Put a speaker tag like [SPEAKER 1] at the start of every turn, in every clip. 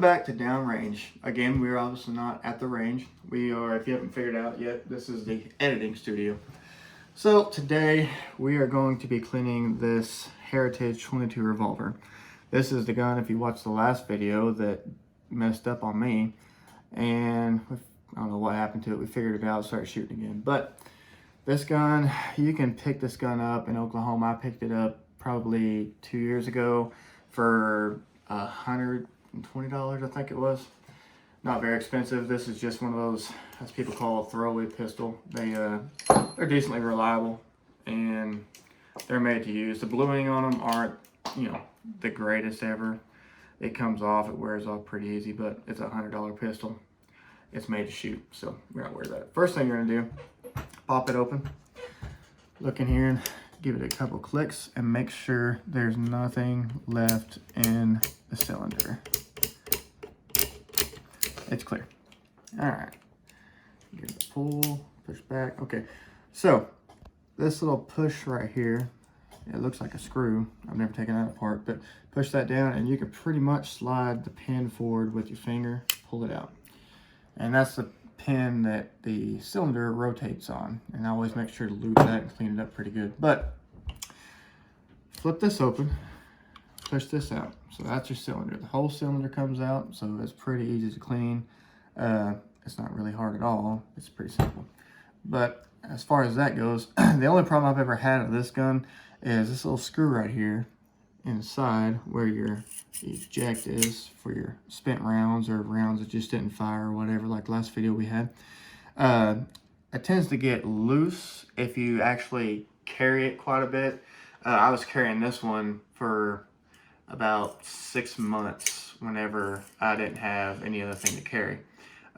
[SPEAKER 1] back to downrange. Again, we're obviously not at the range. We are, if you haven't figured out yet, this is the editing studio. So today we are going to be cleaning this Heritage 22 revolver. This is the gun, if you watched the last video, that messed up on me. And I don't know what happened to it. We figured it out, started shooting again. But this gun, you can pick this gun up in Oklahoma. I picked it up probably 2 years ago for $120, I think it was. Not very expensive. This is just one of those, as people call a throwaway pistol. They're decently reliable and they're made to use. The bluing on them aren't, you know, the greatest ever. It comes off, it wears off pretty easy, but it's a $100 pistol. It's made to shoot, so we're not worried about it. First thing you're gonna do, pop it open, look in here and give it a couple clicks and make sure there's nothing left in the cylinder. It's clear. All right, give it a pull, push back. Okay, so this little push right here, it looks like a screw. I've never taken that apart, but push that down and you can pretty much slide the pin forward with your finger, pull it out. And that's the pin that the cylinder rotates on. And I always make sure to lube that and clean it up pretty good. But flip this open, push this out. So that's your cylinder. The whole cylinder comes out, so it's pretty easy to clean. It's not really hard at all. It's pretty simple. But as far as that goes, the only problem I've ever had with this gun is this little screw right here inside where your eject is for your spent rounds or rounds that just didn't fire or whatever, like the last video we had. It tends to get loose if you actually carry it quite a bit. I was carrying this one for about 6 months whenever I didn't have any other thing to carry.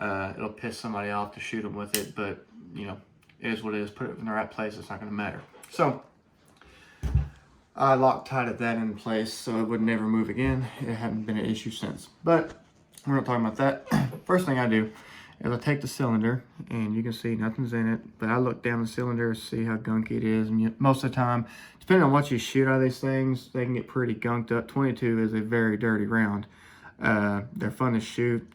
[SPEAKER 1] It'll piss somebody off to shoot them with it, but you know, it is what it is. Put it in the right place, it's not going to matter. So I Loctited that in place so it would never move again. It hadn't been an issue since, but we're not talking about that. First thing I do is I take the cylinder, and you can see nothing's in it, but I look down the cylinder to see how gunky it is. And most of the time, depending on what you shoot out of these things, they can get pretty gunked up. 22 is a very dirty round. They're fun to shoot,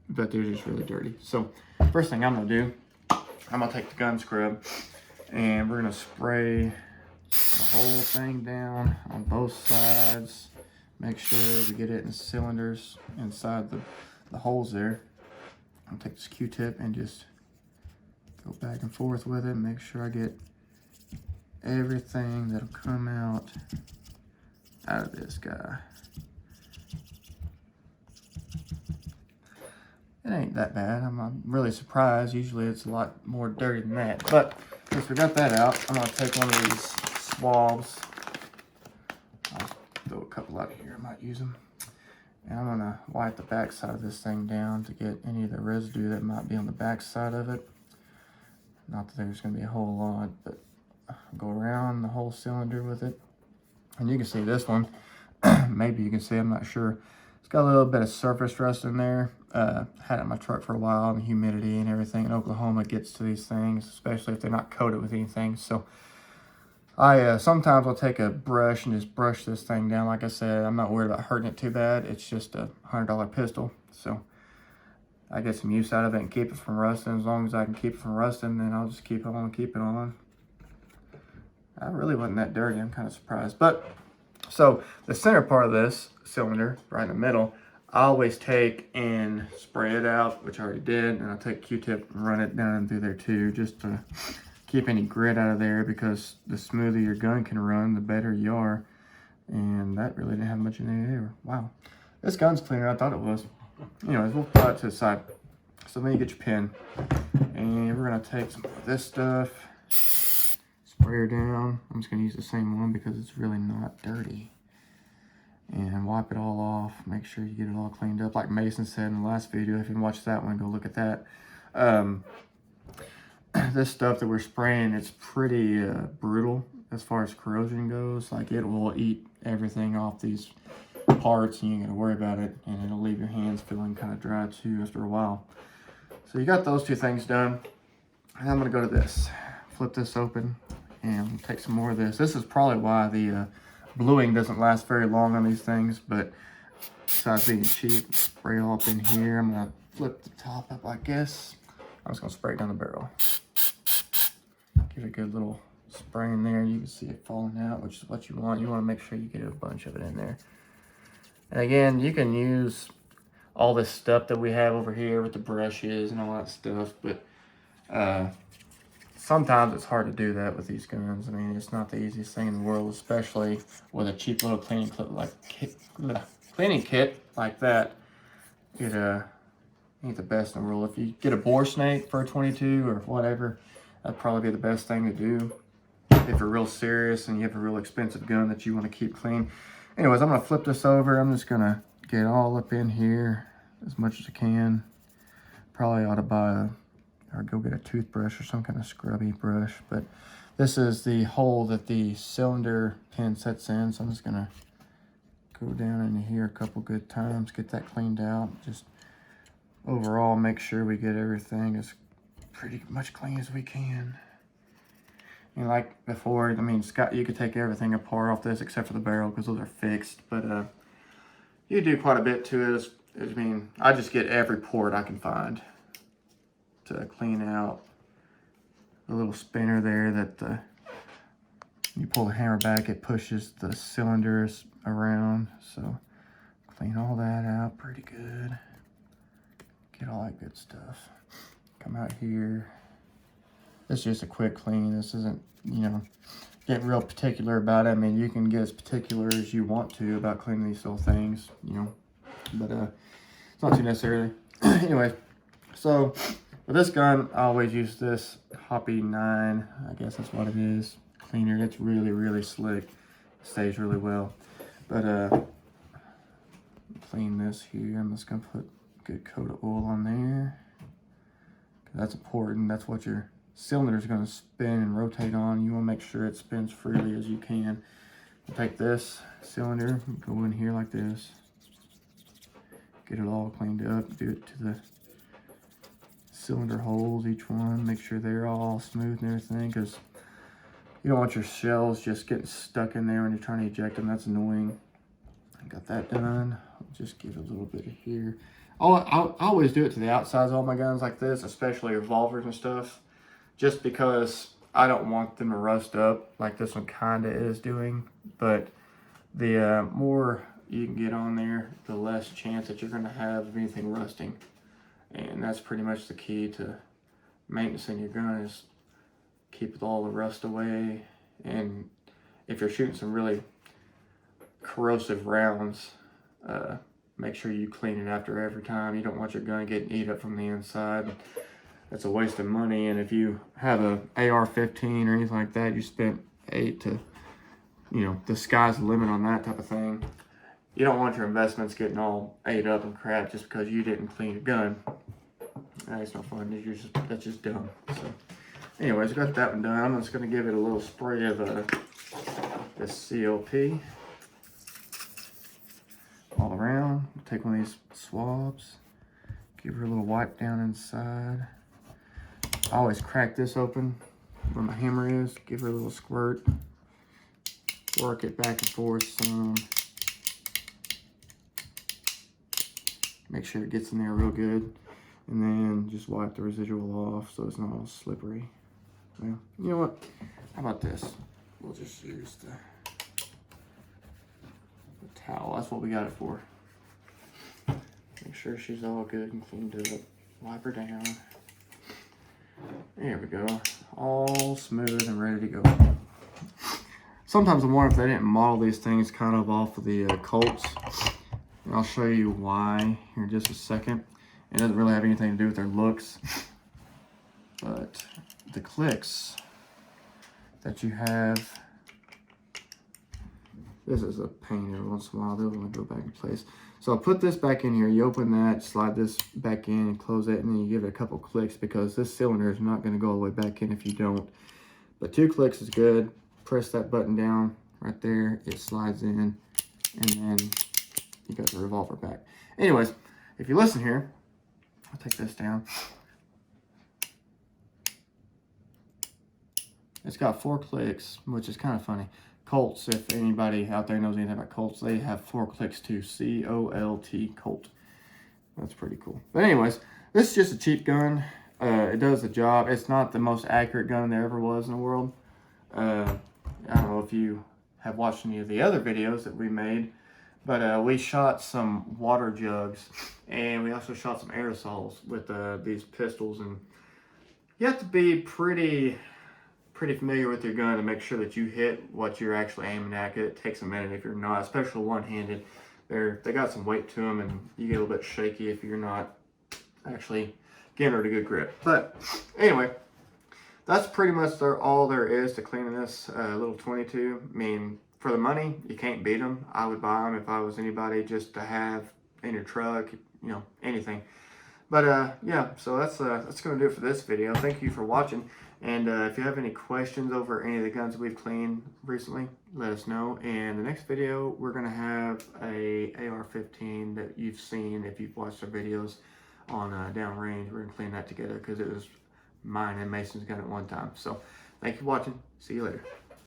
[SPEAKER 1] but they're just really dirty. So first thing I'm gonna do, I'm gonna take the gun scrub and we're gonna spray the whole thing down on both sides. Make sure we get it in the cylinders inside the holes there. I'll take this Q-tip and just go back and forth with it. Make sure I get everything that'll come out of this guy. It ain't that bad. I'm really surprised. Usually it's a lot more dirty than that. But since we got that out, I'm gonna take one of these swabs. I'll throw a couple out here. I might use them. And I'm gonna wipe the back side of this thing down to get any of the residue that might be on the back side of it. Not that there's gonna be a whole lot, but I'll go around the whole cylinder with it. And you can see this one, maybe you can see, I'm not sure. It's got a little bit of surface rust in there. Had it in my truck for a while, and the humidity and everything in Oklahoma gets to these things, especially if they're not coated with anything. So sometimes I'll take a brush and just brush this thing down. Like I said, I'm not worried about hurting it too bad. It's just a $100 pistol. So I get some use out of it and keep it from rusting. As long as I can keep it from rusting, then I'll just keep on keeping on. I really wasn't that dirty. I'm kind of surprised. But so the center part of this cylinder, right in the middle, I always take and spray it out, which I already did. And I take Q-tip and run it down through there too, just to keep any grit out of there, because the smoother your gun can run, the better you are. And that really didn't have much in there. Wow, this gun's cleaner than I thought it was. Anyways, we'll put it to the side. So then you get your pin, and we're gonna take some of this stuff, spray her down. I'm just gonna use the same one because it's really not dirty. And wipe it all off. Make sure you get it all cleaned up. Like Mason said in the last video, if you watched that one, go look at that. This stuff that we're spraying, it's pretty brutal as far as corrosion goes. Like, it will eat everything off these parts, and you ain't gotta worry about it, and it'll leave your hands feeling kind of dry too after a while. So you got those two things done, and I'm gonna go to this. Flip this open and take some more of this. This is probably why the bluing doesn't last very long on these things, but besides being cheap, spray all up in here. I'm gonna flip the top up, I guess. I'm just gonna spray it down the barrel. Give it a good little spray in there. You can see it falling out, which is what you want. You want to make sure you get a bunch of it in there. And again, you can use all this stuff that we have over here with the brushes and all that stuff, but sometimes it's hard to do that with these guns. I mean, it's not the easiest thing in the world, especially with a cheap little cleaning kit like that. It ain't the best in the world. If you get a bore snake for a 22 or whatever, that'd probably be the best thing to do if you're real serious and you have a real expensive gun that you want to keep clean. Anyways, I'm gonna flip this over. I'm just gonna get all up in here as much as I can. Probably ought to buy or go get a toothbrush or some kind of scrubby brush, but this is the hole that the cylinder pin sets in, so I'm just gonna go down into here a couple good times, get that cleaned out. Just overall make sure we get everything as pretty much clean as we can. And like before, I mean, Scott, you could take everything apart off this except for the barrel because those are fixed, but you do quite a bit to it. I mean, I just get every port I can find to clean out. The little spinner there that you pull the hammer back, it pushes the cylinders around. So clean all that out pretty good. Get all that good stuff. Come out here. This is just a quick clean. This isn't, you know, get real particular about it. I mean, you can get as particular as you want to about cleaning these little things, you know, but it's not too necessarily. Anyway, so with this gun, I always use this Hoppy 9. I guess that's what it is. Cleaner. It's really, really slick. Stays really well. But clean this here. I'm just gonna put a good coat of oil on there. That's important. That's what your cylinder is going to spin and rotate on. You want to make sure it spins freely as you can. We'll take this cylinder, go in here like this, get it all cleaned up, do it to the cylinder holes, each one, make sure they're all smooth and everything, because you don't want your shells just getting stuck in there when you're trying to eject them. That's annoying. I got that done. I'll just give it a little bit of here. I always do it to the outsides of all my guns like this, especially revolvers and stuff, just because I don't want them to rust up like this one kind of is doing. But the more you can get on there, the less chance that you're going to have of anything rusting. And that's pretty much the key to maintaining your gun, is keep all the rust away. And if you're shooting some really corrosive rounds, make sure you clean it after every time. You don't want your gun getting eat up from the inside. That's a waste of money. And if you have a AR-15 or anything like that, you spent 8 to, you know, the sky's the limit on that type of thing. You don't want your investments getting all ate up and crap just because you didn't clean your gun. That's no fun. That's just dumb. So, anyways, I got that one done. I'm just going to give it a little spray of this COP all around. Take one of these swabs, give her a little wipe down inside. I always crack this open where my hammer is, give her a little squirt, work it back and forth some. Make sure it gets in there real good, and then just wipe the residual off so it's not all slippery. Well, you know what? How about this? We'll just use the towel. That's what we got it for. Make sure she's all good and cleaned up. Wipe her down. There we go. All smooth and ready to go. Sometimes I wonder if they didn't model these things kind of off of the Colts. And I'll show you why here in just a second. It doesn't really have anything to do with their looks. But the clicks that you have, this is a pain every once in a while. They'll only go back in place. So I'll put this back in here. You open that, slide this back in and close it, and then you give it a couple clicks because this cylinder is not going to go all the way back in if you don't. But 2 clicks is good. Press that button down right there. It slides in, and then you got the revolver back. Anyways, if you listen here, I'll take this down. It's got 4 clicks, which is kind of funny. Colts, if anybody out there knows anything about Colts, they have 4 clicks too. C-O-L-T, Colt. That's pretty cool. But anyways, this is just a cheap gun. It does the job. It's not the most accurate gun there ever was in the world. I don't know if you have watched any of the other videos that we made, but we shot some water jugs, and we also shot some aerosols with these pistols. And you have to be pretty familiar with your gun to make sure that you hit what you're actually aiming at. It takes a minute if you're not, especially one-handed. They got some weight to them, and you get a little bit shaky if you're not actually getting her to good grip. But anyway, that's pretty much all there is to cleaning this little 22. I mean, for the money, you can't beat them. I would buy them if I was anybody, just to have in your truck, you know, anything. But yeah, so that's gonna do it for this video. Thank you for watching. And if you have any questions over any of the guns we've cleaned recently, let us know. And the next video, we're gonna have a AR-15 that you've seen if you've watched our videos on downrange. We're gonna clean that together because it was mine and Mason's gun at one time. So thank you for watching. See you later.